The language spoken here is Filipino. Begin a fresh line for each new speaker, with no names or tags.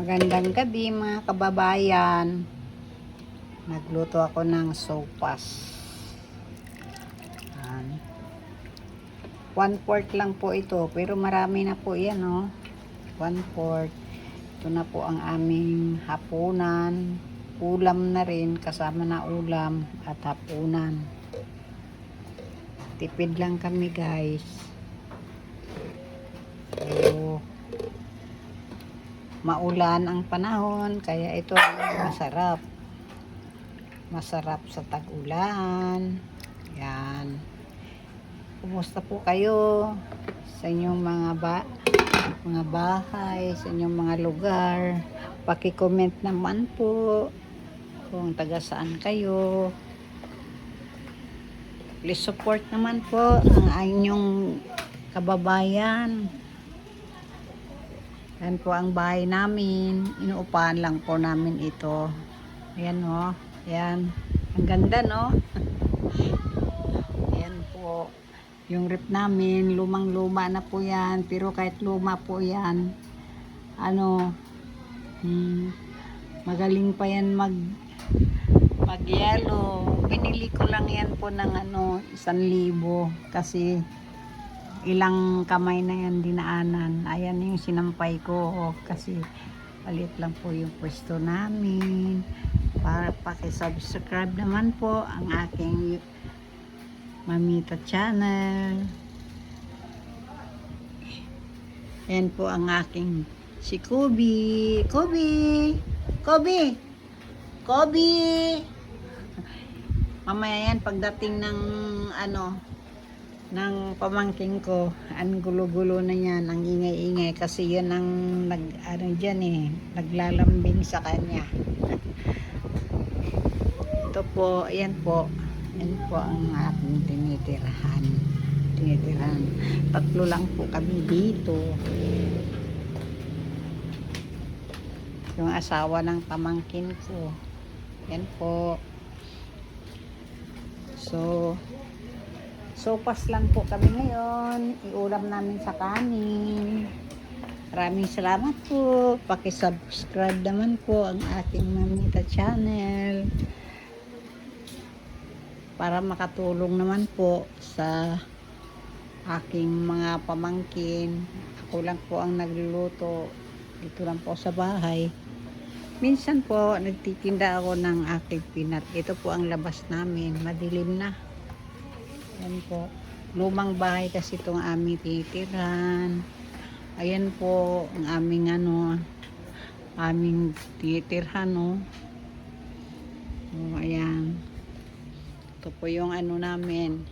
Magandang gabi mga kababayan. Nagluto ako ng sopas. 1/4 lang po ito, pero marami na po yan, oh. 1/4. Ito na po ang aming hapunan. Ulam na rin, kasama na ulam at hapunan. Tipid lang kami, guys. So, maulan ang panahon, kaya ito masarap. Masarap sa tag-ulan. Yan. Kumusta po kayo sa inyong mga bahay, sa inyong mga lugar? Paki-comment naman po kung taga saan kayo. Please support naman po ang inyong kababayan. Yan po ang bahay namin. Inuupahan lang po namin ito. Ayan, oh. Ayan. Ang ganda, no? Ayan po. Yung rep namin, lumang-luma na po yan. Pero kahit luma po yan, magaling pa yan mag-yelo. Binili ko lang yan po ng 1,000. Kasi ilang kamay na yan dinaanan. Ayan yung sinampay ko. Kasi palit lang po yung pwesto namin. Para paki-subscribe naman po ang aking Mamita channel. Yan po ang aking si Kobe. Mamaya yan pagdating ng ng pamangking ko, ang gulo-gulo na yan, ang ingay-ingay kasi yun ang naglalambing sa kanya. Ito po, ayan po ang aking tinitirahan. Tatlo lang po kami dito. Yung asawa ng pamangkin ko. Yan po. So, sopas lang po kami ngayon. Iulam namin sa kanin. Maraming salamat po. Paki-subscribe naman po ang aking Mamita channel. Para makatulong naman po sa aking mga pamangkin. Ako lang po ang nagluluto. Dito lang po sa bahay. Minsan po, nagtitinda ako ng aking peanut. Ito po ang labas namin. Madilim na. Ayan po. Lumang bahay kasi itong aming titiran. Ayan po ang aming aming titirhan, no. Ayan. Ito po yung namin.